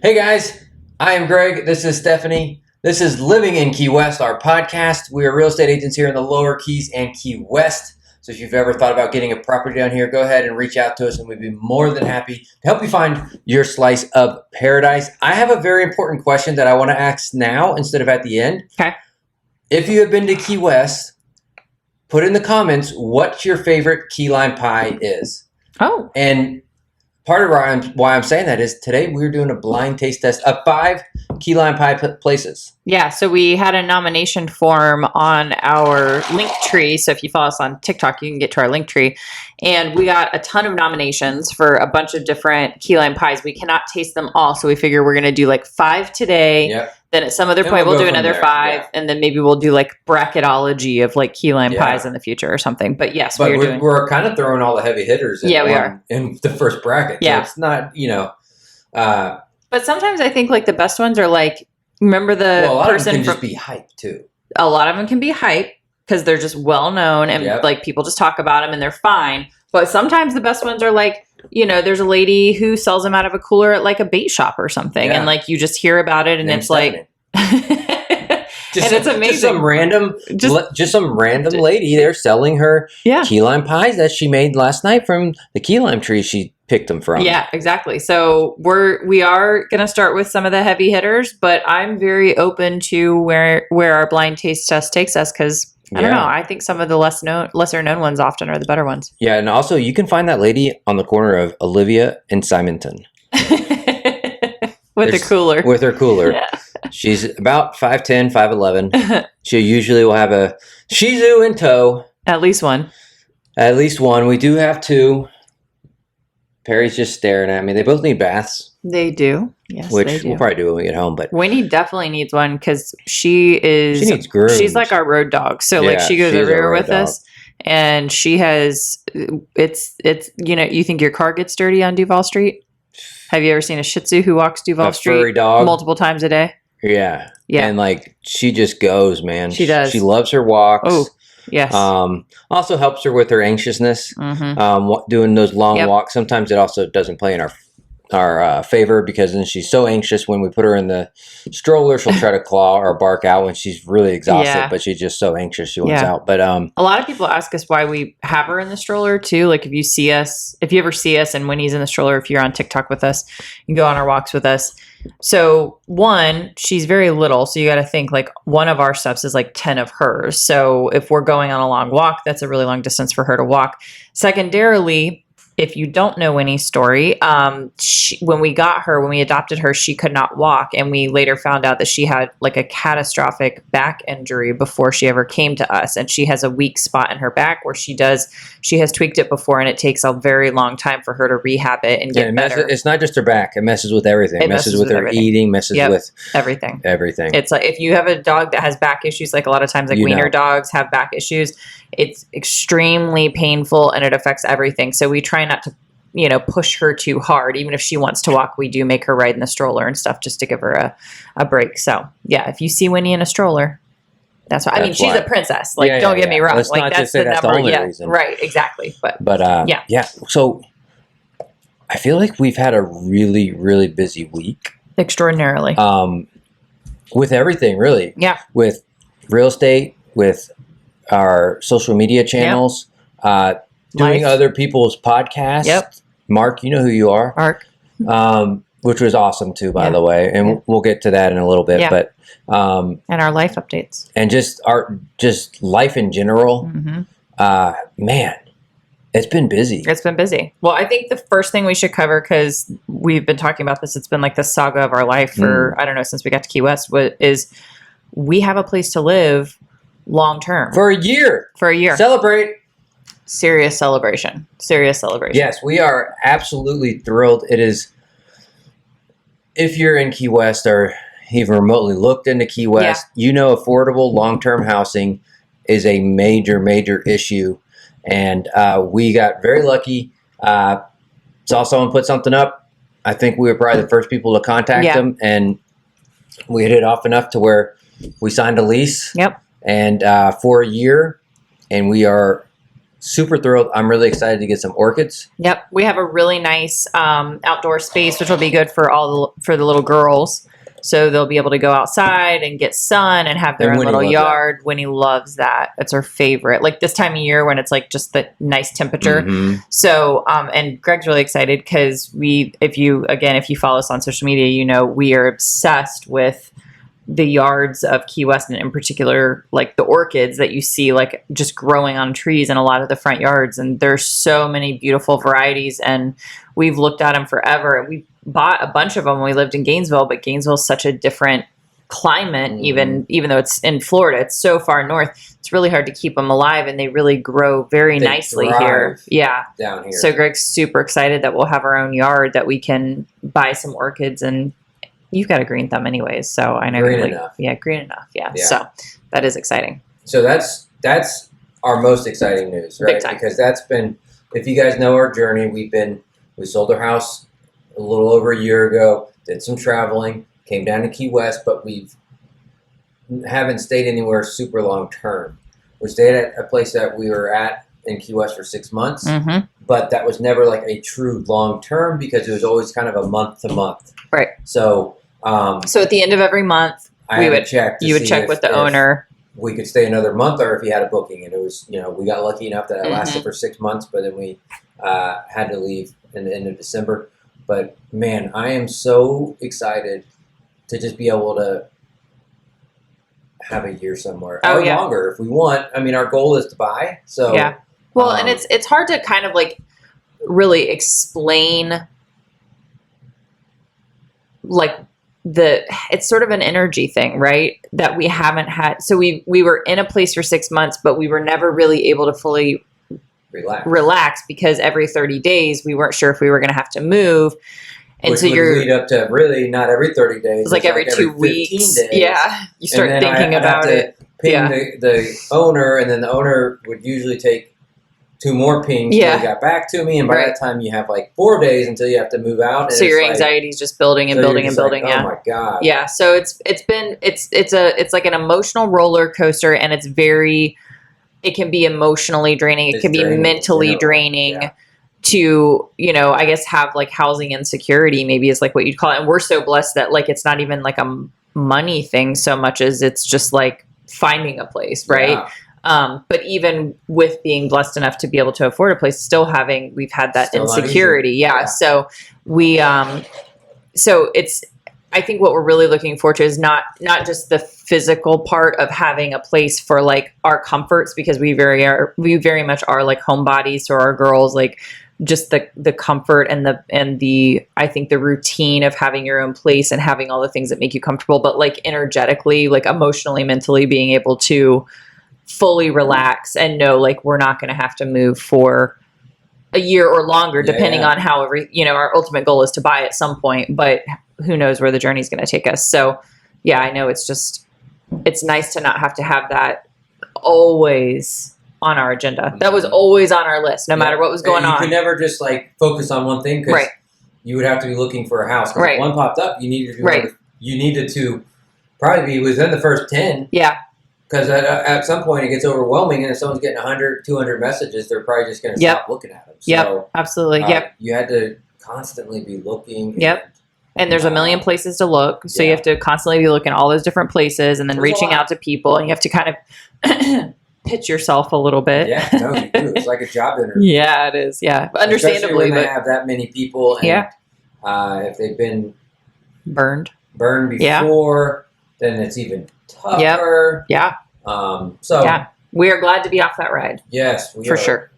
Hey guys, I am Greg. This is Stephanie. This is Living in Key West, our podcast. We are real estate agents here in the Lower Keys and Key West. So if you've ever thought about getting a property down here, go ahead and reach out to us and we'd be more than happy to help you find your slice of paradise. I have a very important question that I want to ask now instead of at the end. Okay. If you have been to Key West, put in the comments what your favorite key lime pie is. Oh. And part of why I'm saying that is today we're doing a blind taste test of 5 key lime pie places. Yeah, so we had a nomination form on our link tree. So if you follow us on TikTok, you can get to our link tree. And we got a ton of nominations for a bunch of different key lime pies. We cannot taste them all. So we figure we're going to do like 5 today. Yep. Then at some other point, we'll do another 5. Yeah. And then maybe we'll do like bracketology of like key lime pies in the future or something. But yes, we're kind of throwing all the heavy hitters in the first bracket. Yeah. So it's not, but sometimes I think like the best ones are like, remember the a lot person of them can just be hype too. A lot of them can be hype because they're just well known and like people just talk about them and they're fine. But sometimes the best ones are like, there's a lady who sells them out of a cooler at like a bait shop or something. Yeah. And like you just hear about it and it's like, it's amazing. Just some random lady there selling her key lime pies that she made last night from the key lime tree she picked them from. Yeah, exactly. So we are going to start with some of the heavy hitters, but I'm very open to where our blind taste test takes us because I don't know. I think some of the lesser known ones often are the better ones. Yeah, and also you can find that lady on the corner of Olivia and Simonton. With her cooler. Yeah. She's about 5'10", 5'11". She usually will have a Shih Tzu in tow. At least one. We do have 2. Perry's just staring at me. They both need baths. They do. Yes, which they do. We'll probably do when we get home. But Winnie definitely needs one because she needs groomed. She's like our road dog. So like she goes everywhere with us, and she has it's you think your car gets dirty on Duval Street? Have you ever seen a Shih Tzu who walks Duval Street furry dog multiple times a day? Yeah. And like she just goes, man. She does. She loves her walks. Oh. Yes. Also helps her with her anxiousness. Mm-hmm. Doing those long walks. Sometimes it also doesn't play in our favor because then she's so anxious when we put her in the stroller, she'll try to claw or bark out when she's really exhausted, but she's just so anxious she wants out. But a lot of people ask us why we have her in the stroller too. Like if you ever see us and Winnie's in the stroller, if you're on TikTok with us, you can go on our walks with us. So one, she's very little. So you got to think like one of our steps is like 10 of hers. So if we're going on a long walk, that's a really long distance for her to walk. Secondarily, if you don't know Winnie's story, when we adopted her, she could not walk. And we later found out that she had like a catastrophic back injury before she ever came to us. And she has a weak spot in her back where she has tweaked it before. And it takes a very long time for her to rehab it and get better. It's not just her back. It messes with everything. It messes with her eating, messes with everything. Everything. It's like if you have a dog that has back issues, like a lot of times like wiener dogs have back issues, it's extremely painful and it affects everything. So we try not to, push her too hard. Even if she wants to walk, we do make her ride in the stroller and stuff just to give her a break. So yeah, if you see Winnie in a stroller, that's why. She's a princess. Like, don't get me wrong. Let's like not that's just say the that's number. The only reason. Right. Exactly. But yeah. So I feel like we've had a really, really busy week. Extraordinarily. With everything, really. Yeah. With real estate, with our social media channels, doing other people's podcasts. Yep. Mark, you know who you are. Mark. Which was awesome too, by the way. And we'll get to that in a little bit. Yeah. But and our life updates. And just life in general. Mm-hmm. Man, it's been busy. It's been busy. Well, I think the first thing we should cover, because we've been talking about this, it's been like the saga of our life for, I don't know, since we got to Key West, is we have a place to live long term. For a year. Celebrate. Serious celebration. Yes, we are absolutely thrilled. It is, if you're in Key West or even remotely looked into Key West, affordable long-term housing is a major, major issue. And we got very lucky. Saw someone put something up. I think we were probably the first people to contact them. And we hit it off enough to where we signed a lease. Yep. And for a year. And we are super thrilled. I'm really excited to get some orchids. Yep, we have a really nice outdoor space, which will be good for for the little girls. So they'll be able to go outside and get sun and have their own little yard. Winnie loves that. It's her favorite. Like this time of year when it's like just the nice temperature. Mm-hmm. So, and Greg's really excited because if you follow us on social media, you know, we are obsessed with the yards of Key West, and in particular, like the orchids that you see like just growing on trees in a lot of the front yards. And there's so many beautiful varieties, and we've looked at them forever. And we bought a bunch of them when we lived in Gainesville, but Gainesville is such a different climate, even though it's in Florida, it's so far north. It's really hard to keep them alive, and they really grow very nicely here. Yeah. Down here. So Greg's super excited that we'll have our own yard that we can buy some orchids, and you've got a green thumb anyways, so I know green enough. Yeah, green enough. Yeah. So that is exciting. So that's our most exciting news, right? Big time. Because that's been, if you guys know our journey, we sold our house a little over a year ago, did some traveling, came down to Key West, but haven't stayed anywhere super long term. We stayed at a place that we were at in Key West for 6 months, but that was never like a true long term because it was always kind of a month to month. Right. So, so at the end of every month, you would check with the owner. We could stay another month, or if he had a booking, and it was, we got lucky enough that it lasted for 6 months, but then we had to leave in the end of December. But man, I am so excited to just be able to have a year somewhere or longer if we want. I mean, our goal is to buy. So yeah. Well, and it's hard to kind of like really explain like it's sort of an energy thing, right? That we haven't had. So we were in a place for 6 months, but we were never really able to fully relax because every 30 days we weren't sure if we were going to have to move. And which so would lead up to really not every 30 days. It's like every 2 weeks. Days. Yeah. You start thinking about it. Ping the owner, and then the owner would usually take 2 more pings until he got back to me. And by that time you have like 4 days until you have to move out. And so your anxiety is just building and building and building. Like, oh my God. Yeah. So it's like an emotional roller coaster, and it can be emotionally draining. It can be mentally draining. Yeah. To, I guess have like housing insecurity maybe is like what you'd call it. And we're so blessed that like it's not even like a money thing so much as it's just like finding a place, right? Yeah. But even with being blessed enough to be able to afford a place, we've had that insecurity. Yeah. So I think what we're really looking forward to is not just the physical part of having a place for like our comforts, because we very much are like homebodies to our girls, like just the comfort and the I think the routine of having your own place and having all the things that make you comfortable, but like energetically, like emotionally, mentally being able to fully relax and know like we're not going to have to move for a year or longer, depending on however, our ultimate goal is to buy at some point, but who knows where the journey is going to take us. So yeah, I know it's nice to not have to have that always on our agenda. That was always on our list, no matter what was going on. You could never just like focus on one thing, because you would have to be looking for a house. If one popped up, you needed to probably be within the first 10. Yeah. Because at some point it gets overwhelming, and if someone's getting 100, 200 messages, they're probably just going to stop looking at them. So, absolutely. You had to constantly be looking. And there's a million places to look. So you have to constantly be looking at all those different places and then reaching out to people, and you have to kind of pitch yourself a little bit. Yeah, no, you do. It's like a job interview. Yeah, it is. Yeah. Understandably. Especially when they have that many people. And, if they've been burned before, then it's even tougher. Yeah. We are glad to be off that ride. Yes, for sure.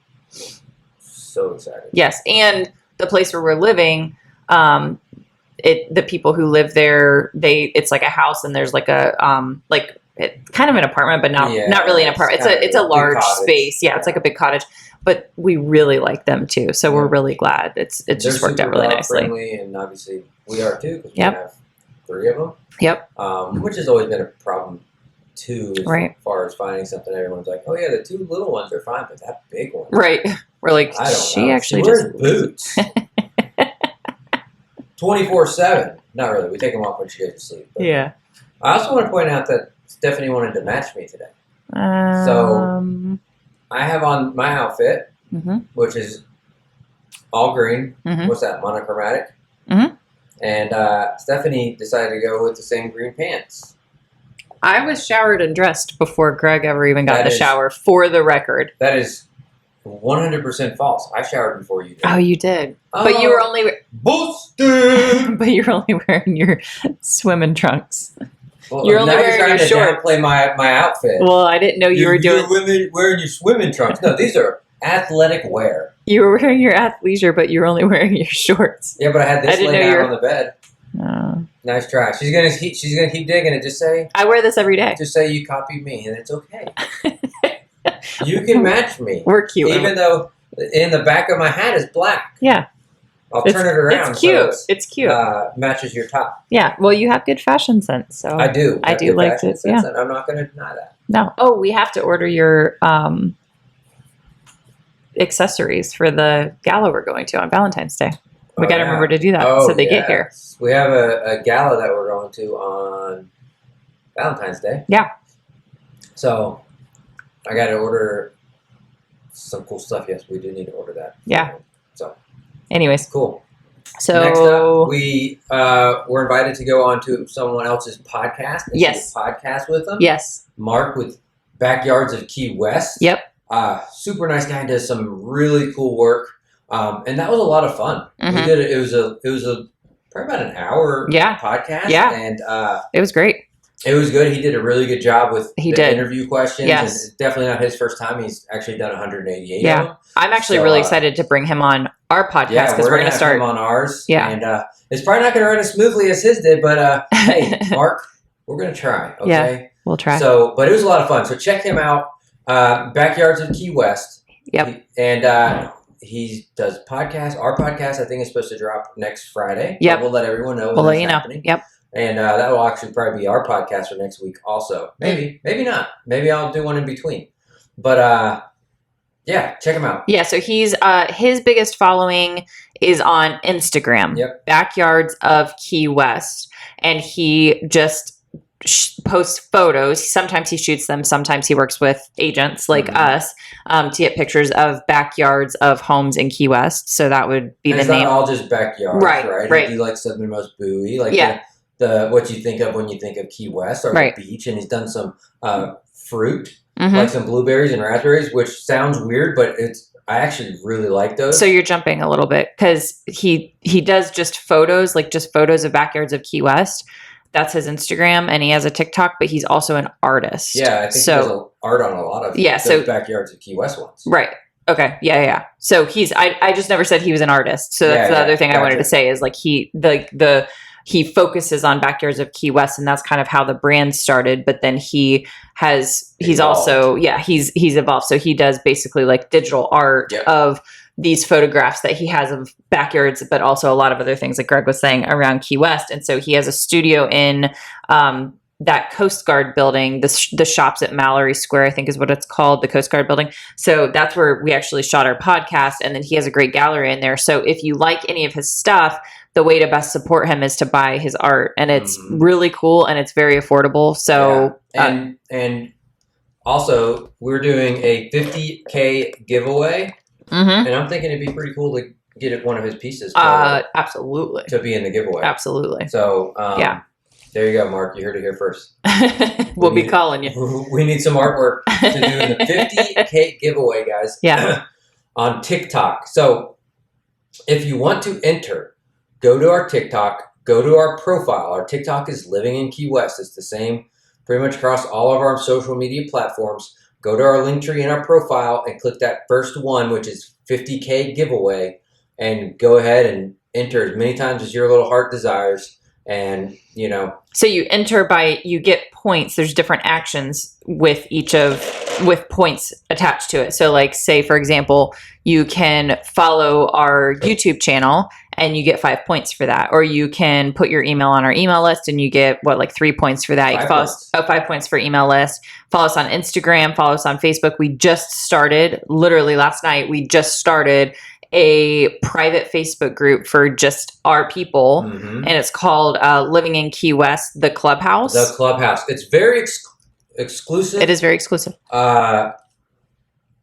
So excited. Yes, and the place where we're living, the people who live there, it's like a house, and there's like a kind of an apartment, but not really an apartment. It's a large space. Yeah, it's like a big cottage. But we really like them too, so we're really glad. It's just worked out really nicely. Friendly, and obviously we are too, because we have 3 of them. Yep. Which has always been a problem too, as far as finding something. Everyone's like, "Oh yeah, the 2 little ones are fine, but that big one." Right. We're like, I don't she know. actually she wears boots. 24/7. Not really. We take them off when she goes to sleep. But yeah. I also want to point out that Stephanie wanted to match me today. I have on my outfit, which is all green. What's that? Monochromatic. And Stephanie decided to go with the same green pants. I was showered and dressed before Greg ever even got in the shower, for the record. That is 100% false. I showered before you did. Oh, you did. But you were only... Busted! But you were only wearing your swimming trunks. Well, you're only wearing your shorts. Play my outfit. Well, I didn't know you were doing... You're wearing your swimming trunks. No, these are athletic wear. You were wearing your athleisure, but you were only wearing your shorts. Yeah, but I had this laid out on the bed. No. Nice try. She's gonna keep digging it. Just say I wear this every day. Just say you copied me, and it's okay. You can match me. We're cute, even though in the back of my hat is black. Yeah, I'll turn it around. It's cute. So it's cute. Matches your top. Yeah. Well, you have good fashion sense, so I do. I do like it. Yeah. And I'm not going to deny that. No. Oh, we have to order your accessories for the gala we're going to on Valentine's Day. We got to remember to do that so they get here. We have a gala that we're going to on Valentine's Day. Yeah. So I got to order some cool stuff. Yes, we do need to order that. Yeah. So anyways. Cool. So next up, we were invited to go on to someone else's podcast. Yes. Podcast with them. Yes. Mark with Backyards of Key West. Yep. Super nice guy. Does some really cool work. And that was a lot of fun. We did it. It was a probably about an hour podcast. Yeah. And it was great. It was good. He did a really good job with the interview questions. Yes. And it's definitely not his first time. He's actually done 188 of them. I'm actually really excited to bring him on our podcast because we're going to start him on ours. Yeah. And it's probably not going to run as smoothly as his did, but hey, Mark, we're going to try. Okay. Yeah, we'll try. So, but it was a lot of fun. So check him out. Backyards of Key West. Yep. He does podcasts. Our podcast, I think, is supposed to drop next Friday. Yep. We'll let everyone know. We'll let you happening. know. Yep. And that will actually probably be our podcast for next week also. Maybe not. Maybe I'll do one in between. But yeah, check him out. Yeah, so he's his biggest following is on Instagram. Yep. Backyards of Key West. And he just posts photos. Sometimes he shoots them. Sometimes he works with agents like us to get pictures of backyards of homes in Key West. So that would be the name. It's not all just backyards, right? He likes Southernmost Bowie, like the what you think of when you think of Key West or the beach. And he's done some fruit, like some blueberries and raspberries, which sounds weird, but I actually really like those. So you're jumping a little bit because he does just photos, like just photos of backyards of Key West. That's his Instagram, and he has a TikTok, but he's also an artist. Yeah, I think he does art on a lot of those Backyards of Key West ones. Right. Okay. Yeah. So I just never said he was an artist. So that's the other thing I wanted to say is like he focuses on Backyards of Key West, and that's kind of how the brand started. But then he's also he's evolved. So he does basically like digital art of these photographs that he has of backyards, but also a lot of other things like Greg was saying around Key West. And so he has a studio in that Coast Guard building, the shops at Mallory Square, I think is what it's called, the Coast Guard building. So that's where we actually shot our podcast. And then he has a great gallery in there. So if you like any of his stuff, the way to best support him is to buy his art. And it's really cool and it's very affordable. So, and also we're doing a 50K giveaway. And I'm thinking it'd be pretty cool to get one of his pieces. Absolutely. To be in the giveaway. Absolutely. So, there you go, Mark. You heard it here first. We'll be calling you. We need some artwork to do the 50K giveaway, guys. Yeah. On TikTok. So, if you want to enter, go to our TikTok, go to our profile. Our TikTok is Living in Key West. It's the same pretty much across all of our social media platforms. Go to our link tree in our profile and click that first one, which is 50K giveaway, and go ahead and enter as many times as your little heart desires. And, So you enter you get points. There's different actions with with points attached to it. So like say, for example, you can follow our YouTube channel and you get 5 points for that. Or you can put your email on our email list and you get 3 points for that. You can follow us, 5 points for email list. Follow us on Instagram, follow us on Facebook. We just started, literally last night, a private Facebook group for just our people. And it's called Living in Key West, the Clubhouse. The Clubhouse. It's very exclusive. It is very exclusive.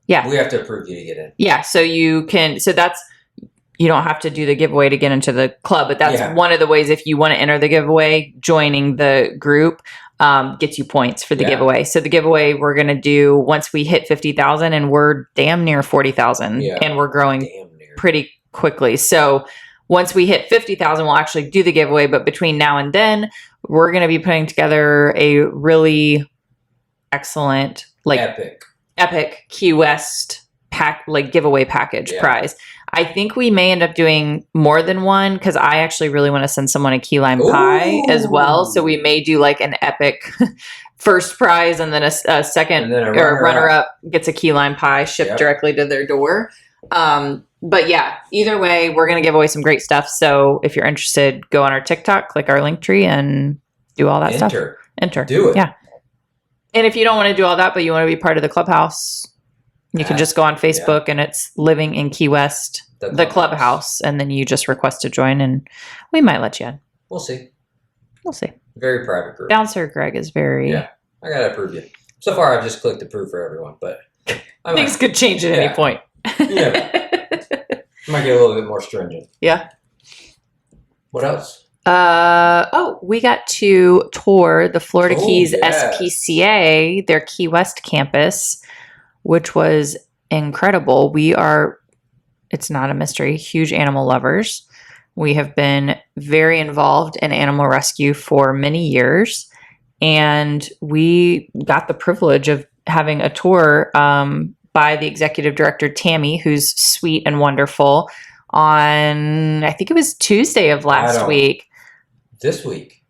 Yeah. We have to approve you to get in. Yeah. So you don't have to do the giveaway to get into the club, but that's one of the ways if you want to enter the giveaway, joining the group gets you points for the giveaway. So the giveaway we're going to do once we hit 50,000, and we're damn near 40,000 and we're growing pretty quickly. So once we hit 50,000, we'll actually do the giveaway. But between now and then, we're going to be putting together a really excellent, like epic Key West giveaway package prize. I think we may end up doing more than one because I actually really want to send someone a key lime pie as well. So we may do like an epic first prize and then a second or runner up gets a key lime pie shipped directly to their door. But yeah, either way, we're going to give away some great stuff. So if you're interested, go on our TikTok, click our link tree and do all that stuff. Enter. Do it. Yeah. And if you don't want to do all that, but you want to be part of the clubhouse, you can just go on Facebook and it's Living in Key West, the clubhouse. And then you just request to join and we might let you in. We'll see. Very private group. Bouncer Greg is very... Yeah, I got to approve you. So far, I've just clicked approve for everyone, but... Things could change at any point. Might get a little bit more stringent. Yeah. What else? We got to tour the Florida Keys SPCA, their Key West campus, which was incredible. It's not a mystery, huge animal lovers. We have been very involved in animal rescue for many years, and we got the privilege of having a tour by the executive director, Tammy, who's sweet and wonderful, on, I think it was Tuesday of last week. This week?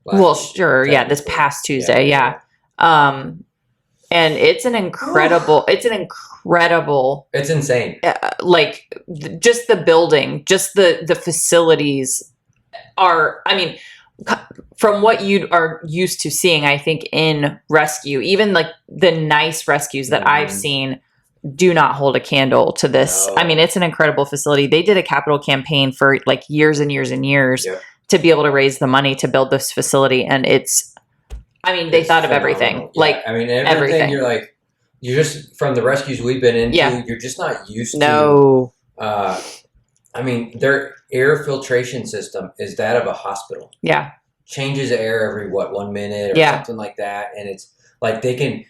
This past Tuesday, yeah. And it's insane. Just the building, just the facilities are, from what you are used to seeing, I think in rescue, even like the nice rescues that I've seen do not hold a candle to this. No. It's an incredible facility. They did a capital campaign for like years and years and years to be able to raise the money to build this facility. And they thought of everything. Yeah. Everything. You're just, from the rescues we've been into, you're just not used to. Their air filtration system is that of a hospital. Yeah. Changes air every 1 minute or something like that. And it's like if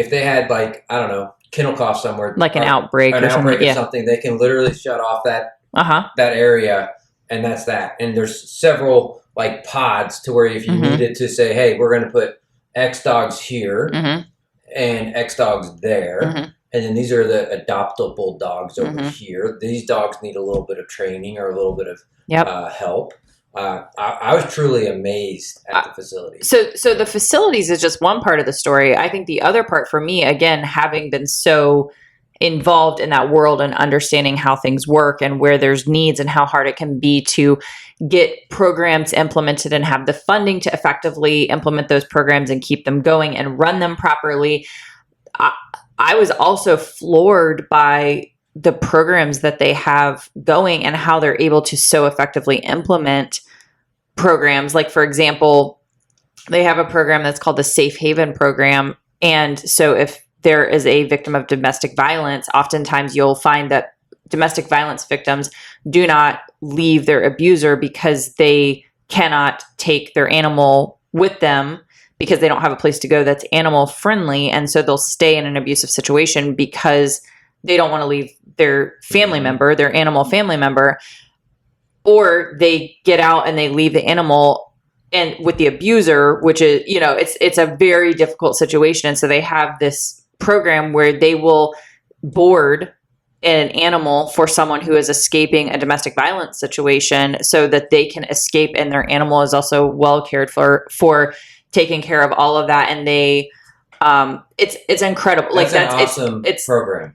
they had kennel cough somewhere. Like an outbreak or something, they can literally shut off that area and that's that. And there's several pods to where if you needed to say, hey, we're going to put X dogs here and X dogs there. And then these are the adoptable dogs over here. These dogs need a little bit of training or a little bit of help. I was truly amazed at the facilities. So the facilities is just one part of the story. I think the other part for me, again, having been so involved in that world and understanding how things work and where there's needs and how hard it can be to get programs implemented and have the funding to effectively implement those programs and keep them going and run them properly. I was also floored by the programs that they have going and how they're able to so effectively implement programs. Like, for example, they have a program that's called the Safe Haven program. And so if there is a victim of domestic violence, oftentimes you'll find that domestic violence victims do not leave their abuser because they cannot take their animal with them because they don't have a place to go that's animal friendly. And so they'll stay in an abusive situation because they don't want to leave their family member, their animal family member, or they get out and they leave the animal and with the abuser, which is, it's a very difficult situation. And so they have this program where they will board an animal for someone who is escaping a domestic violence situation so that they can escape and their animal is also well cared for taking care of all of that. And they, it's incredible. That's an awesome program.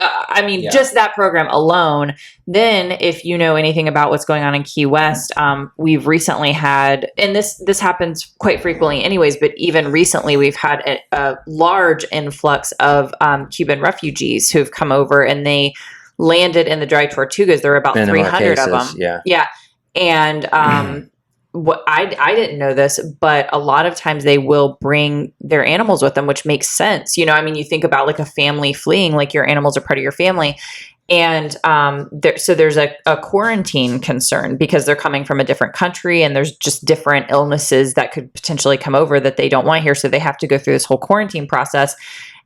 Just that program alone. Then if you know anything about what's going on in Key West, we've recently had, and this happens quite frequently anyways, but even recently we've had a large influx of Cuban refugees who've come over and they landed in the Dry Tortugas. There were about 300 of them. Yeah. And what I didn't know this, but a lot of times they will bring their animals with them, which makes sense. You know, I mean, you think about like a family fleeing, like your animals are part of your family. And so there's a quarantine concern because they're coming from a different country and there's just different illnesses that could potentially come over that they don't want here. So they have to go through this whole quarantine process.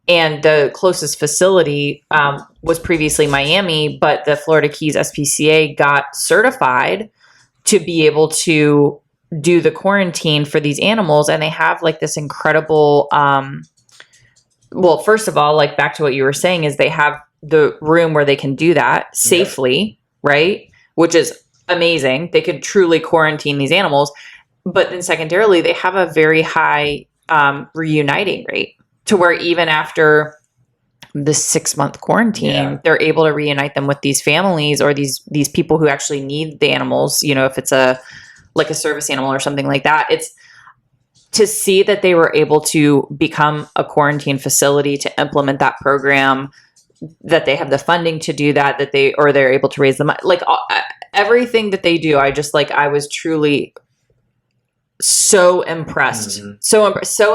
And the closest facility was previously Miami, but the Florida Keys SPCA got certified to be able to do the quarantine for these animals. And they have like this incredible, well, first of all, like back to what you were saying is they have the room where they can do that safely, right? Which is amazing. They could truly quarantine these animals. But then secondarily, they have a very high reuniting rate to where even after the 6-month quarantine, they're able to reunite them with these families or these people who actually need the animals. You know, if it's like a service animal or something like that, it's to see that they were able to become a quarantine facility to implement that program, that they have the funding to do that, they're able to raise the money, like everything that they do. I was truly so impressed, so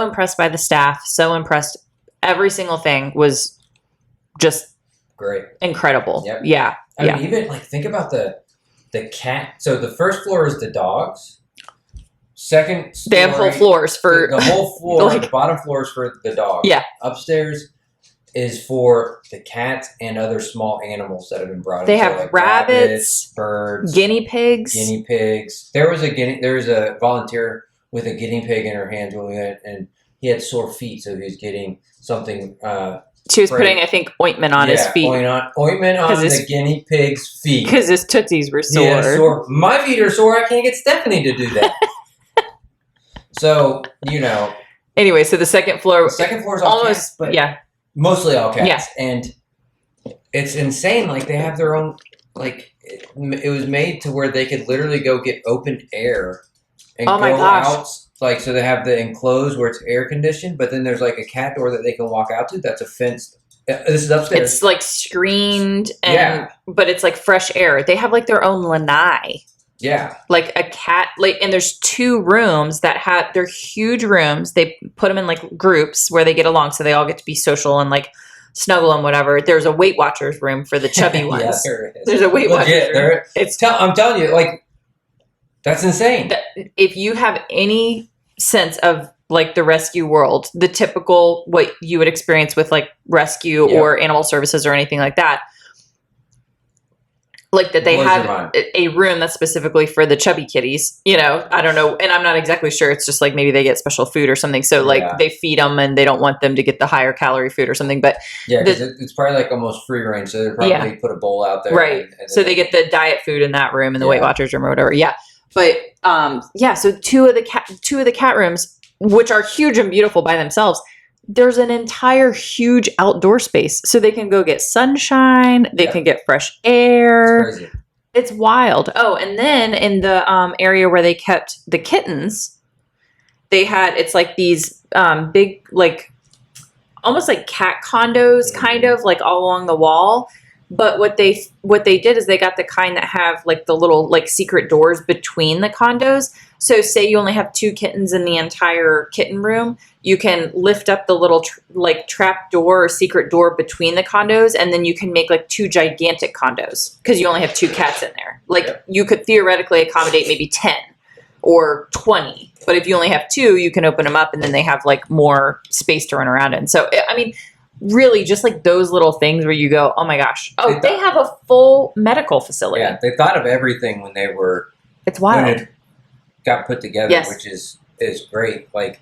impressed by the staff, so impressed. Every single thing was just great, incredible. Yep. Yeah. I mean, even like think about the cat. So the first floor is the dogs. Second story, they have whole floors for the whole floor. like, the bottom floor is for the dogs. Yeah. Upstairs is for the cats and other small animals that have been brought in. They have like rabbits, birds, guinea pigs. There was a volunteer with a guinea pig in her hands when we went, and he had sore feet, so he was getting something. She was putting, I think, ointment on his feet. Ointment on the guinea pig's feet. Because his tootsies were sore. Yeah, sore. My feet are sore. I can't get Stephanie to do that. So, you know. Anyway, so the second floor. The second floor is all cats, but mostly all cats. Yeah. And it's insane. Like, they have their own, like, it was made to where they could literally go get open air and go out. Like, so they have the enclosed where it's air conditioned, but then there's like a cat door that they can walk out to that's a fenced. This is upstairs. It's like screened, but it's like fresh air. They have like their own lanai. Yeah. Like a cat, like, and there's 2 rooms they're huge rooms. They put them in like groups where they get along, so they all get to be social and like snuggle and whatever. There's a Weight Watchers room for the chubby ones. Yeah, there is. There's a Weight Watchers room. I'm telling you, like, that's insane. If you have any sense of like the rescue world, the typical what you would experience with like rescue or animal services or anything like that, like that they have a room that's specifically for the chubby kitties, you know, I don't know. And I'm not exactly sure. It's just like maybe they get special food or something. So like they feed them and they don't want them to get the higher calorie food or something. But because it's probably like almost free range. So they probably put a bowl out there. Right. And so they get the diet food in that room in the Weight Watchers room or whatever. Yeah. But so two of the cat rooms, which are huge and beautiful by themselves, there's an entire huge outdoor space. So they can go get sunshine, they can get fresh air. It's crazy. It's wild. Oh, and then in the area where they kept the kittens, it's like these big, like almost like cat condos, kind of like all along the wall. But what they did is they got the kind that have like the little like secret doors between the condos. So say you only have 2 kittens in the entire kitten room, you can lift up the little trap door or secret door between the condos, and then you can make like 2 gigantic condos because you only have 2 cats in there. Like you could theoretically accommodate maybe 10 or 20, but if you only have 2, you can open them up and then they have like more space to run around in. So I mean, really just like those little things where you go, oh my gosh, they have a full medical facility. Yeah, they thought of everything when they were. It's wild. When it got put together, which is great. Like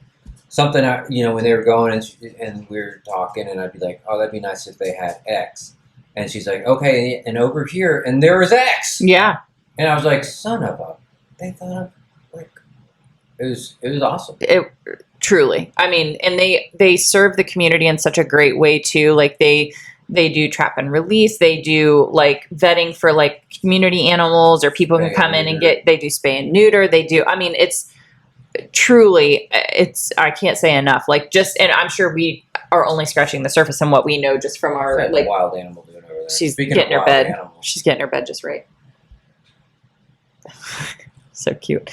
something, when they were going and we were talking, and I'd be like, oh, that'd be nice if they had X. And she's like, okay, and over here, and there was X. Yeah. And I was like, son of a, they thought of, like, it was awesome. Truly. I mean, and they serve the community in such a great way too. Like they do trap and release. They do like vetting for like community animals or people who come in and they do spay and neuter. They do. I mean, it's truly, I can't say enough. Like and I'm sure we are only scratching the surface on what we know just from our like wild animal doing over there. She's getting her bed. She's getting her bed just right. So cute.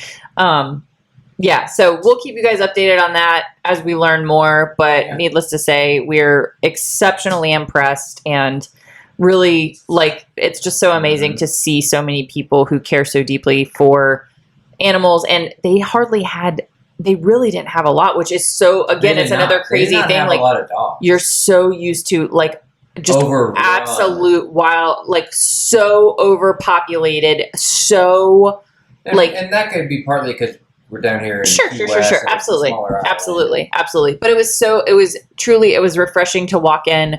Yeah, so we'll keep you guys updated on that as we learn more. But needless to say, we're exceptionally impressed and really it's just so amazing to see so many people who care so deeply for animals. And they really didn't have a lot, which is so, again, it's another crazy thing. Have a lot of dogs. You're so used to just overrun. Absolute wild, so overpopulated, so and that could be partly because we're down here in Key West, absolutely. But it was refreshing to walk in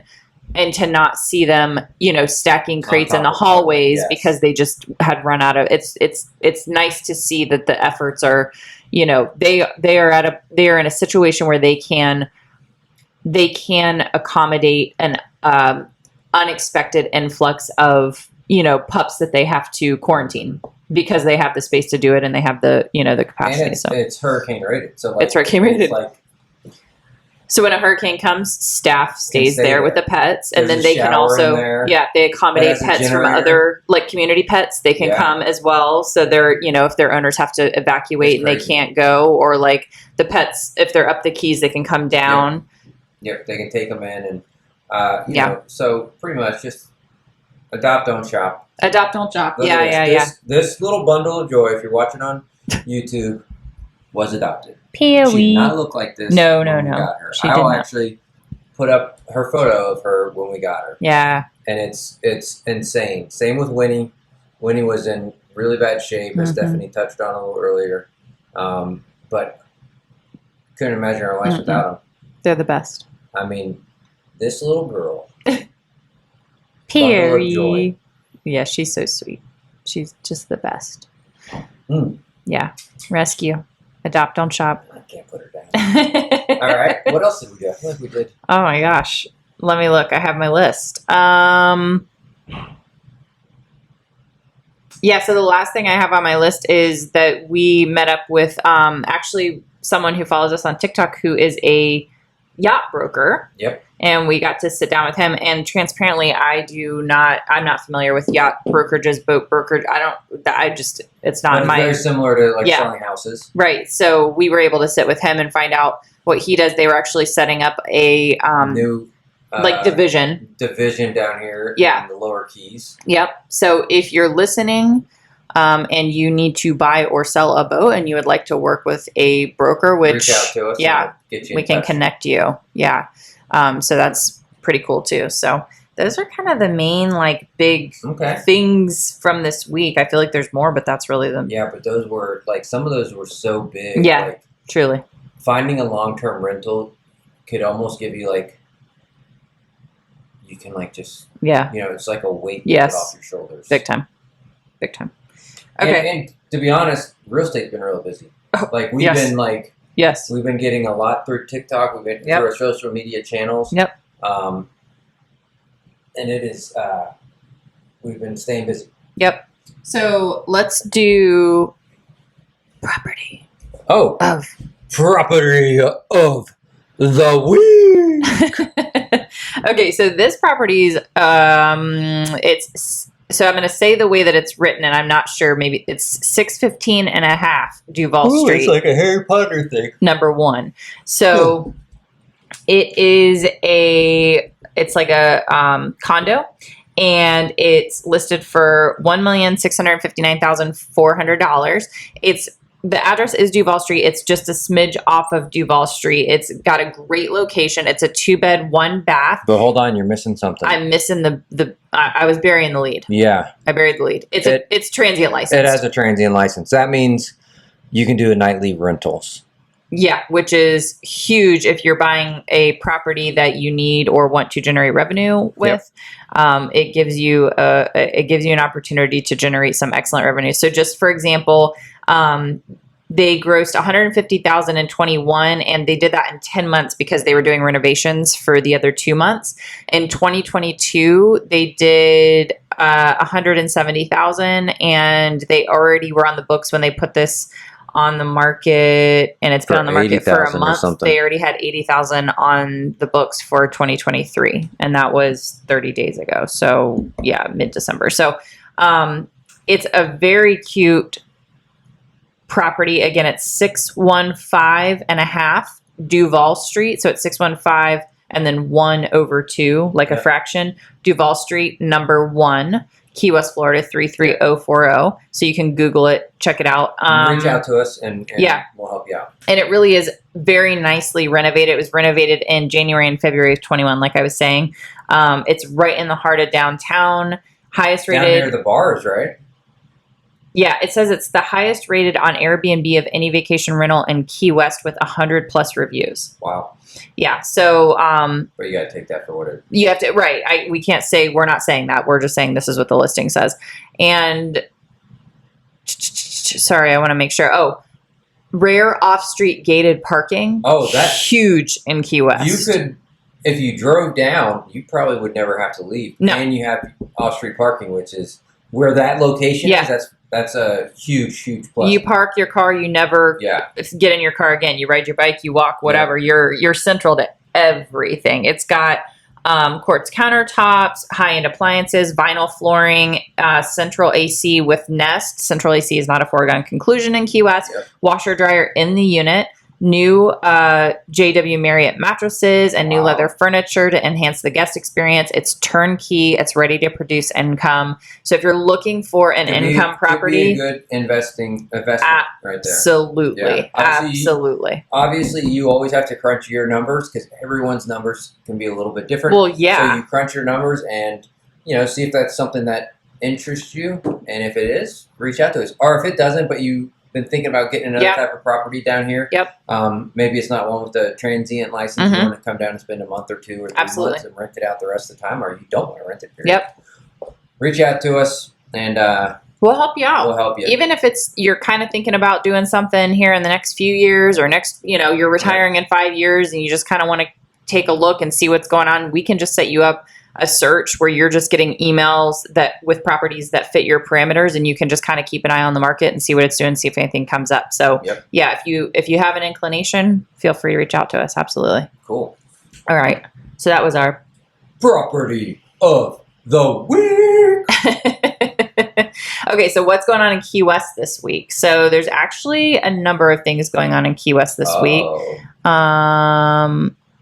and to not see them, stacking crates in the hallways because they just had run out of. It's nice to see that the efforts are, they are in a situation where they can accommodate an unexpected influx of pups that they have to quarantine because they have the space to do it and they have the the capacity. And it's hurricane rated, so it's hurricane rated. So when a hurricane comes, staff stays there with the pets, and then they can also they accommodate pets from other community pets. They can come as well. So they're if their owners have to evacuate and they can't go, or the pets, if they're up the keys, they can come down. Yep, they can take them in, and so pretty much just adopt, don't shop. Adopt, don't shop. This little bundle of joy, if you're watching on YouTube, was adopted. Peewee. She did not look like this. No. We got her. She I'll actually put up her photo of her when we got her. Yeah. And it's insane. Same with Winnie. Winnie was in really bad shape, as Stephanie touched on a little earlier. But couldn't imagine our life without them. They're the best. I mean, this little girl. Peewee. Yeah, she's so sweet. She's just the best. Yeah. Rescue. Adopt, don't shop. I can't put her down. All right. What else did we do? I feel like we did. Oh my gosh. Let me look. I have my list. So the last thing I have on my list is that we met up with actually someone who follows us on TikTok who is a yacht broker. Yep. And we got to sit down with him. And transparently, I'm not familiar with yacht brokerages, boat brokerage. It's not my. Very similar to selling houses. Right. So we were able to sit with him and find out what he does. They were actually setting up a new division down here in the Lower Keys. Yep. So if you're listening and you need to buy or sell a boat and you would like to work with a broker, which reach out to us. Yeah, get you we can connect you. Yeah. So that's pretty cool too. So those are kind of the main big things from this week. I feel like there's more, but that's really them. Yeah, but those were some of those were so big. Yeah, truly. Finding a long-term rental could almost give you you can just it's like a weight off your shoulders. Big time. Okay. And to be honest, real estate's been real busy. We've been yes, we've been getting a lot through TikTok. We've been through our social media channels. Yep. And it is we've been staying busy. Yep. So let's do property. Oh, property of the week. Okay, so this property's so I'm going to say the way that it's written, and I'm not sure. Maybe it's 615 and a half Duval Street. It's like a Harry Potter thing. Number 1. So it's like a condo, and it's listed for $1,659,400. The address is Duval Street. It's just a smidge off of Duval Street. It's got a great location. It's a 2-bed, 1-bath. But hold on, you're missing something. I'm missing I was burying the lead. Yeah. I buried the lead. It's transient license. It has a transient license. That means you can do a nightly rentals. Yeah, which is huge if you're buying a property that you need or want to generate revenue with. Yep. It gives you an opportunity to generate some excellent revenue. So just for example, they grossed $150,000 in 21, and they did that in 10 months because they were doing renovations for the other 2 months. In 2022, they did $170,000, and they already were on the books when they put this on the market, and it's been on the market for a month. They already had $80,000 on the books for 2023, and that was 30 days ago. So yeah, mid-December. So it's a very cute property. Again, it's 615 and a half Duval Street. So it's 615 and then 1/2, like a fraction. Duval Street, number 1, Key West, Florida, 33040. So you can Google it, check it out. Reach out to us and we'll help you out. And it really is very nicely renovated. It was renovated in January and February of 21, like I was saying. It's right in the heart of downtown. Highest rated. Down near the bars, right? Yeah, it says it's the highest rated on Airbnb of any vacation rental in Key West with 100+ reviews. Wow. Yeah, so but you got to take that for what it is. You have to, right. We can't say, we're not saying that. We're just saying this is what the listing says. And sorry, I want to make sure. Oh, rare off-street gated parking. Oh, that's huge in Key West. You could, if you drove down, you probably would never have to leave. No. And you have off-street parking, which is where that location is. That's a huge plus. You park your car, you never get in your car again. You ride your bike, you walk, whatever. Yeah. You're central to everything. It's got quartz countertops, high-end appliances, vinyl flooring, central AC with Nest. Central AC is not a foregone conclusion in Key West. Yep. Washer dryer in the unit. New JW Marriott mattresses and new leather furniture to enhance the guest experience. It's turnkey. It's ready to produce income. So if you're looking for an income property, could be a good investment right there. Absolutely. Yeah. Absolutely. Obviously, you always have to crunch your numbers because everyone's numbers can be a little bit different. Well, yeah. So you crunch your numbers and see if that's something that interests you. And if it is, reach out to us. Or if it doesn't, but you been thinking about getting another type of property down here. Yep. Maybe it's not one with the transient license. You want to come down and spend a month or 2 or 3 months and rent it out the rest of the time, or you don't want to rent it. Period. Yep. Reach out to us and we'll help you out. We'll help you. Even if it's you're kind of thinking about doing something here in the next few years or next, you're retiring in 5 years and you just kind of want to take a look and see what's going on. We can just set you up a search where you're just getting emails that with properties that fit your parameters, and you can just kind of keep an eye on the market and see what it's doing, see if anything comes up. So if you have an inclination, feel free to reach out to us. Absolutely. Cool. All right. So that was our property of the week. Okay, so what's going on in Key West this week? So there's actually a number of things going on in Key West this week.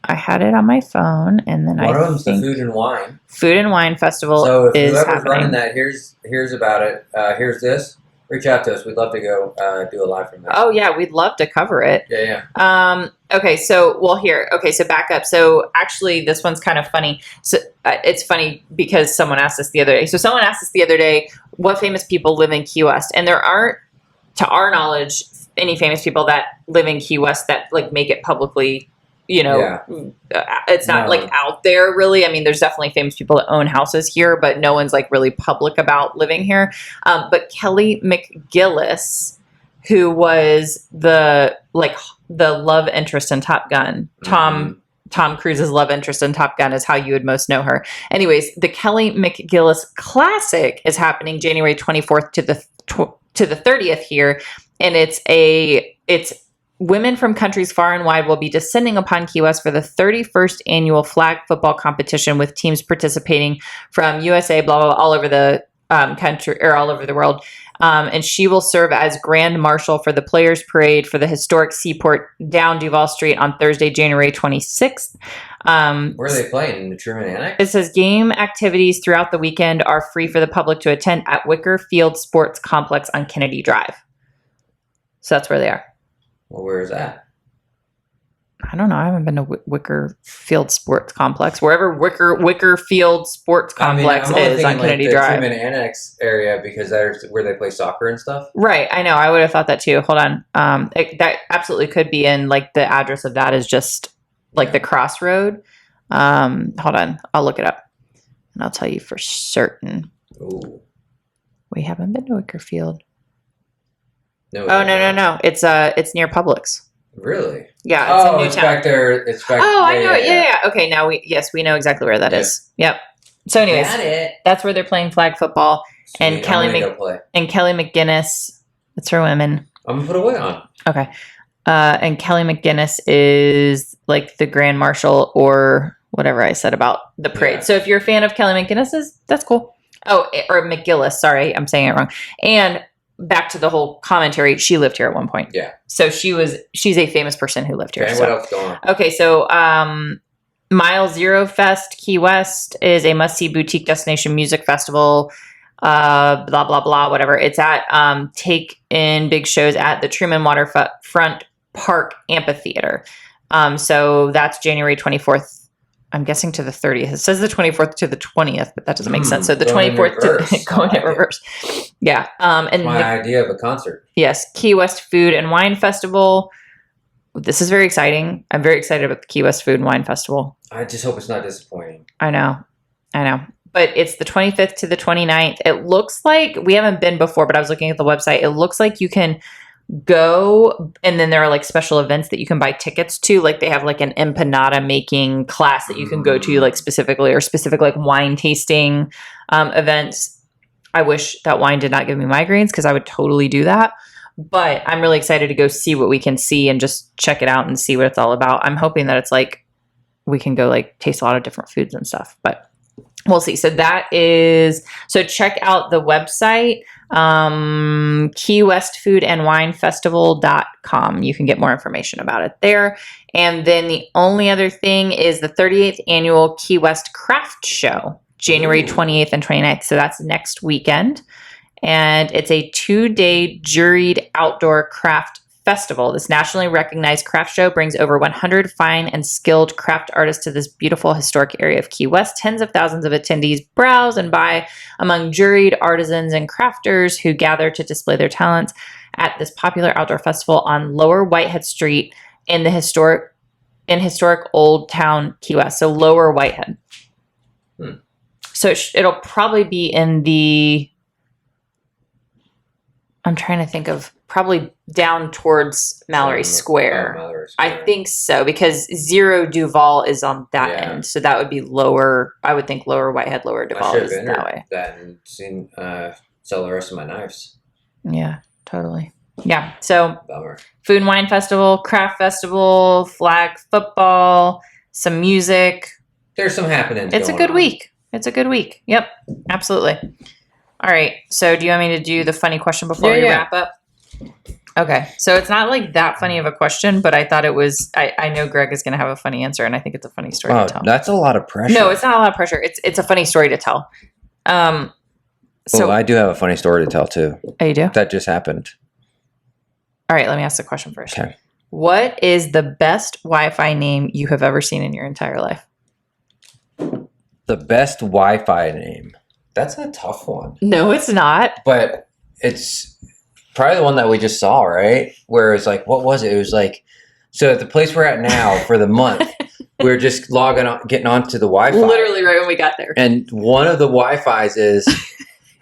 I had it on my phone, and then one of them's the Food and Wine. Food and Wine Festival so if is whoever's happening. running that, here's about it. Here's this. Reach out to us. We'd love to go do a live from there. Oh yeah, we'd love to cover it. Yeah. Okay, so so back up. So actually, this one's kind of funny. So it's funny because someone asked us the other day. So someone asked us the other day, what famous people live in Key West? And there aren't, to our knowledge, any famous people that live in Key West that make it publicly. It's not out there really. I mean, there's definitely famous people that own houses here, but no one's really public about living here. But Kelly McGillis, who was the love interest in Top Gun, Tom Cruise's love interest in Top Gun is how you would most know her. Anyways, the Kelly McGillis Classic is happening January 24th to the 30th here, and it's women from countries far and wide will be descending upon Key West for the 31st annual flag football competition with teams participating from USA, blah, blah, blah, all over the country or all over the world. And she will serve as Grand Marshal for the Players Parade for the historic Seaport down Duval Street on Thursday, January 26th. Where are they playing? In the Truman Annex? It says game activities throughout the weekend are free for the public to attend at Wicker Field Sports Complex on Kennedy Drive. So that's where they are. Well, where is that? I don't know. I haven't been to Wicker Field Sports Complex. Wherever Wicker Field Sports Complex is on Kennedy Drive. The Truman Annex area because there's where they play soccer and stuff. Right. I know. I would have thought that too. Hold on. That absolutely could be in the address of that is just the crossroad. Hold on. I'll look it up and I'll tell you for certain. Ooh. We haven't been to Wicker Field. No. No. It's near Publix. Really? Yeah. It's in Newtown. It's back there. It's back. Oh, I know it. Yeah. Okay. Now we know exactly where that is. Yep. So, anyways, that's where they're playing flag football. Sweet. And Kelly McGinnis. It's for women. I'm gonna put a wig on. Okay. And Kelly McGinnis is the Grand Marshal or whatever I said about the parade. Yeah. So if you're a fan of Kelly McGinnis's, that's cool. Oh, or McGillis. Sorry, I'm saying it wrong. And back to the whole commentary, she lived here at one point. Yeah. So she's a famous person who lived here. Okay, so. what else going on? Okay, so Mile Zero Fest Key West is a must-see boutique destination music festival. Blah blah blah, whatever. It's at take in big shows at the Truman Waterfront Park Amphitheater. So that's January 24th. I'm guessing to the 30th. It says the 24th to the 20th, but that doesn't make sense. So the 24th to going in reverse. Yeah. And my idea of a concert. Yes, Key West Food and Wine Festival. This is very exciting. I'm very excited about the Key West Food and Wine Festival. I just hope it's not disappointing. I know. But it's the 25th to the 29th. It looks like, we haven't been before, but I was looking at the website. It looks like you can go, and then there are like special events that you can buy tickets to. Like they have like an empanada making class that you can go to, like specific like wine tasting events. I wish that wine did not give me migraines because I would totally do that. But I'm really excited to go see what we can see and just check it out and see what it's all about. I'm hoping that it's like we can go like taste a lot of different foods and stuff, but we'll see. So check out the website, keywestfoodandwinefestival.com. You can get more information about it there. And then the only other thing is the 38th annual Key West Craft Show, January 28th and 29th. So that's next weekend. And it's a 2-day juried outdoor craft festival. This nationally recognized craft show brings over 100 fine and skilled craft artists to this beautiful historic area of Key West. Tens of thousands of attendees browse and buy among juried artisans and crafters who gather to display their talents at this popular outdoor festival on Lower Whitehead Street in the historic Old Town Key West. So Lower Whitehead. So it'll probably be in the, I'm trying to think of, probably down towards Mallory Square. Mallory Square. I think so, because Zero Duval is on that end. So that would be lower, I would think Lower Whitehead, Lower Duval is that way. That and seen sell the rest of my knives. Yeah, totally. Yeah, so Bummer. Food and Wine Festival, Craft Festival, flag football, some music. There's some happenings. It's a good week. It's a good week. Yep, absolutely. All right, so do you want me to do the funny question before we wrap up? Okay, so it's not like that funny of a question, but I thought it was, I know Greg is going to have a funny answer, and I think it's a funny story to tell. That's a lot of pressure. No, it's not a lot of pressure. It's a funny story to tell. So I do have a funny story to tell, too. Oh, you do? That just happened. All right, let me ask the question first. Okay. What is the best Wi-Fi name you have ever seen in your entire life? The best Wi-Fi name. That's a tough one. No, it's not. But it's probably the one that we just saw, right? Where it's like, what was it? It was like, so at the place we're at now for the month, we're just logging on, getting onto the Wi-Fi. Literally right when we got there. And one of the Wi-Fis is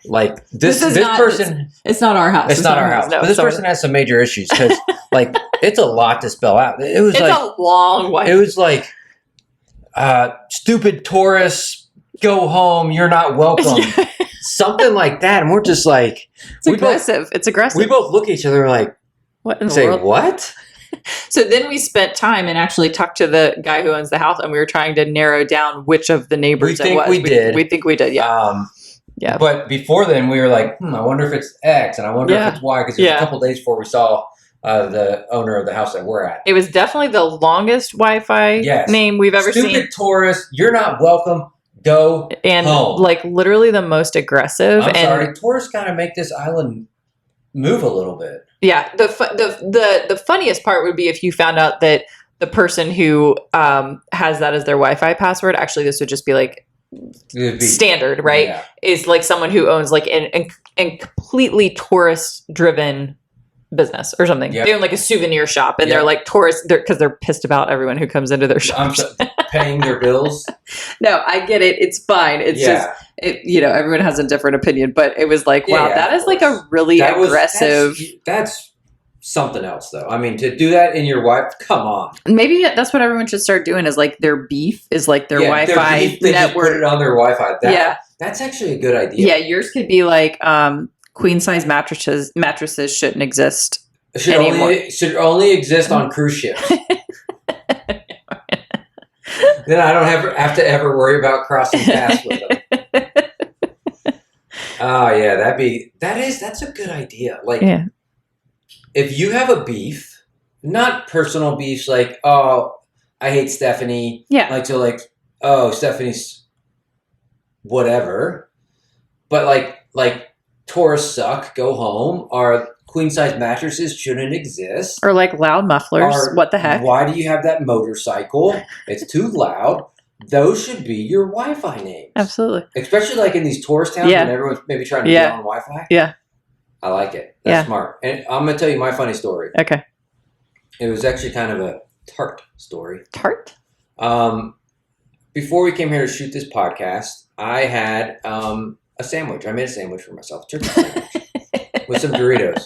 like this person. It's not our house. It's not our house. No, but this person has some major issues because like it's a lot to spell out. It's a long Wi-Fi. It was like, stupid tourists, go home. You're not welcome. Something like that. And we're just like, it's aggressive. It's aggressive. We both look at each other like, what in the world? What? So then we spent time and actually talked to the guy who owns the house, and we were trying to narrow down which of the neighbors it was. We think we did. Yeah. Yeah. But before then, we were like, I wonder if it's X, and I wonder if it's Y, because it was a couple days before we saw the owner of the house that we're at. It was definitely the longest Wi-Fi name we've ever seen. Stupid tourist, you're not welcome. Go and home. Like literally the most aggressive. I'm sorry, tourists gotta make this island move a little bit. Yeah, the funniest part would be if you found out that the person who has that as their Wi-Fi password, actually this would just be like standard, right? Yeah. Is like someone who owns like an completely tourist driven business or something. Yep. They own like a souvenir shop, and they're like tourists because they're pissed about everyone who comes into their shop. Paying their bills. No, I get it. It's fine. It's just, everyone has a different opinion, but it was like, wow, that is like a really aggressive. That's something else though. I mean, to do that in your wife, come on. Maybe that's what everyone should start doing is like their beef is like their Wi-Fi they network. Just put it on their Wi-Fi. That's actually a good idea. Yeah, yours could be like queen size mattresses shouldn't exist anymore. Should only exist on cruise ships. Then I don't have to ever worry about crossing paths with them. Oh yeah, that's a good idea. Like Yeah. if you have a beef, not personal beefs like, oh, I hate Stephanie. Yeah. Like, so like, oh, Stephanie's whatever. But like tourists suck, go home, or queen size mattresses shouldn't exist. Or like loud mufflers. Or What the heck? why do you have that motorcycle? It's too loud. Those should be your Wi-Fi names. Absolutely. Especially like in these tourist towns when everyone's maybe trying to get on Wi-Fi. Yeah. I like it. That's smart. And I'm going to tell you my funny story. Okay. It was actually kind of a tart story. Tart? Before we came here to shoot this podcast, I had a sandwich. I made a sandwich for myself, a turkey sandwich with some Doritos.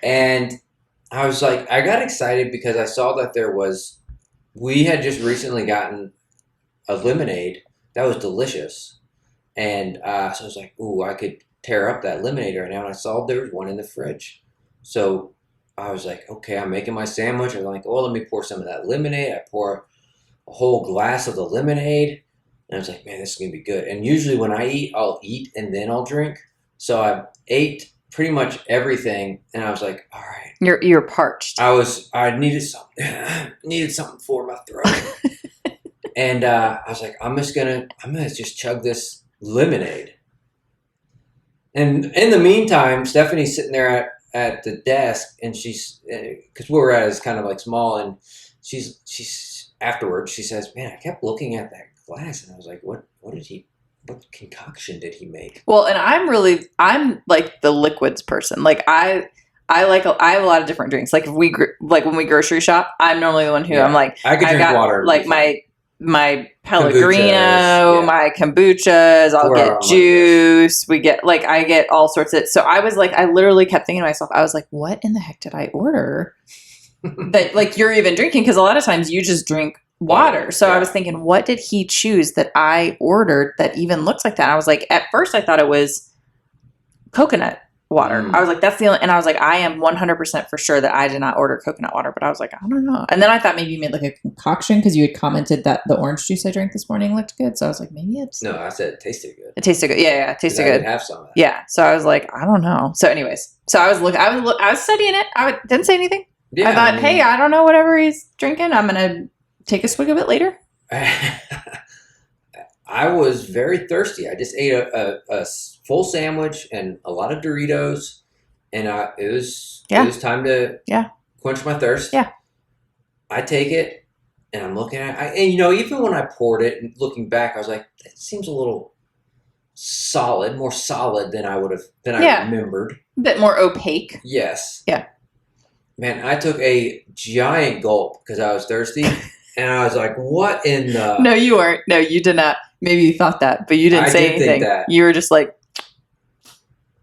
And I was like, I got excited because I saw that we had just recently gotten a lemonade that was delicious. And so I was like, ooh, I could tear up that lemonade right now. And I saw there was one in the fridge. So I was like, okay, I'm making my sandwich. I was like, oh, let me pour some of that lemonade. I pour a whole glass of the lemonade. And I was like, man, this is going to be good. And usually when I eat, I'll eat and then I'll drink. So I ate pretty much everything. And I was like, all right. You're parched. I needed something for my throat. And I was like, I'm gonna just chug this lemonade. And in the meantime, Stephanie's sitting there at the desk, and she's, because where we're at is kind of like small, and she's afterwards, she says, man, I kept looking at that glass, and I was like, what concoction did he make? Well, and I'm like the liquids person. Like I have a lot of different drinks. Like when we grocery shop, I'm normally the one who I'm like, I could drink water. Like my Pellegrino, my kombuchas, I'll get juice. I get all sorts of, so I was like, I literally kept thinking to myself, I was like, what in the heck did I order that like you're even drinking? Because a lot of times you just drink water. So I was thinking, what did he choose that I ordered that even looks like that? And I was like, at first I thought it was coconut water. I was like, that's the only, and I was like, I am 100% for sure that I did not order coconut water, but I was like, I don't know. And then I thought maybe you made like a concoction because you had commented that the orange juice I drank this morning looked good. So I was like, maybe it's. No, I said it tasted good. It tasted good. Yeah, it tasted good. I did have some of that. Yeah. So I was like, I don't know. So anyways, so I was studying it. I didn't say anything. Yeah, I thought, hey, I don't know whatever he's drinking. I'm going to take a swig of it later. I was very thirsty. I just ate a full sandwich and a lot of Doritos, and it was time to quench my thirst. Yeah, I take it, and I'm looking at it. And even when I poured it and looking back, I was like, that seems a little solid, more solid than I remembered. A bit more opaque. Yes. Yeah. Man, I took a giant gulp because I was thirsty, and I was like, what in the... No, you weren't. No, you did not. Maybe you thought that, but you didn't say anything. Think that. You were just like...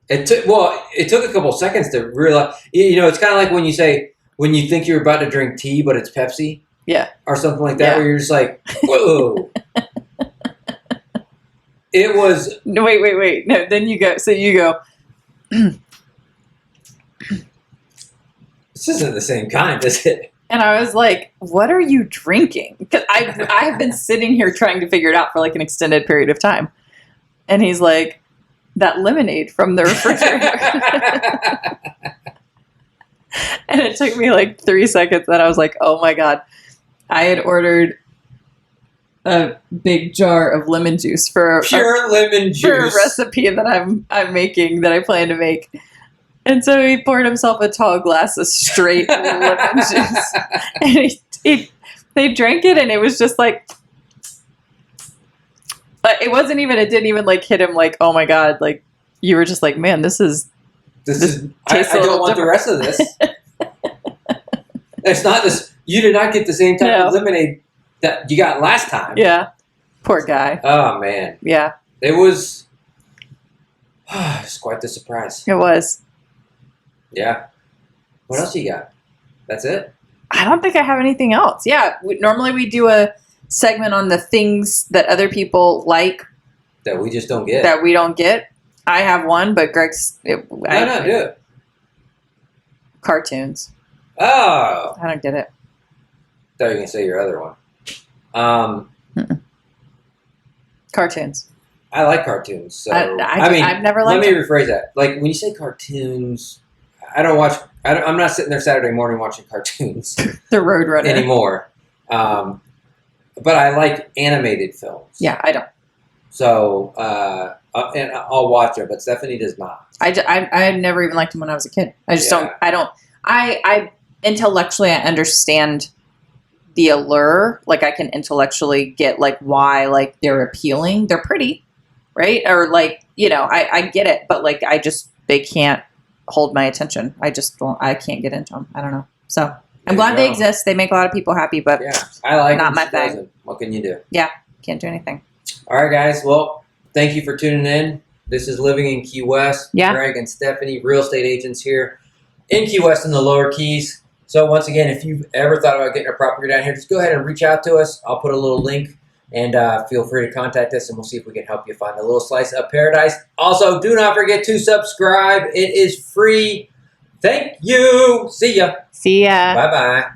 It took a couple seconds to realize... it's kind of like when you think you're about to drink tea, but it's Pepsi. Yeah. Or something like that, where you're just like, whoa. It was... No, wait. No, then you go... So you go... This isn't the same kind, is it? And I was like, what are you drinking? Because I have been sitting here trying to figure it out for like an extended period of time. And he's like, that lemonade from the refrigerator. And it took me like 3 seconds. And I was like, oh my God. I had ordered a big jar of lemon juice for lemon juice for a recipe that I'm making, that I plan to make. And so he poured himself a tall glass of straight lemon juice. And they drank it, and it was just like... But it didn't even like hit him like, oh my God. Like, you were just like, man, this tastes I don't want the rest of this. It's not this... You did not get the same type of lemonade that you got last time. Yeah. Poor guy. Oh, man. Yeah. It was... It's quite the surprise. It was. Yeah. What else you got? That's it? I don't think I have anything else. Yeah. Normally we do a segment on the things that other people like. That we just don't get. That we don't get. I have one, but Greg's... do it. Cartoons. Oh. I don't get it. I thought you were going to say your other one. Cartoons. I like cartoons. So I've never liked Let me them. rephrase that. Like when you say cartoons, I don't watch. I'm not sitting there Saturday morning watching cartoons The Roadrunner anymore. But I like animated films. Yeah, I don't. So and I'll watch it, but Stephanie does not. I never even liked them when I was a kid. I just don't. I intellectually I understand the allure. Like I can intellectually get like why like they're appealing. They're pretty, right? Or like I get it, but like they can't hold my attention. I just don't. I can't get into them. I don't know. So I'm glad they exist. They make a lot of people happy, but I like not them. my thing. What can you do? Yeah, can't do anything. All right, guys. Well, thank you for tuning in. This is Living in Key West. Yeah. Greg and Stephanie, real estate agents here in Key West in the Lower Keys. So once again, if you've ever thought about getting a property down here, just go ahead and reach out to us. I'll put a little link and feel free to contact us and we'll see if we can help you find a little slice of paradise. Also, do not forget to subscribe. It is free. Thank you. See ya. See ya. Bye-bye.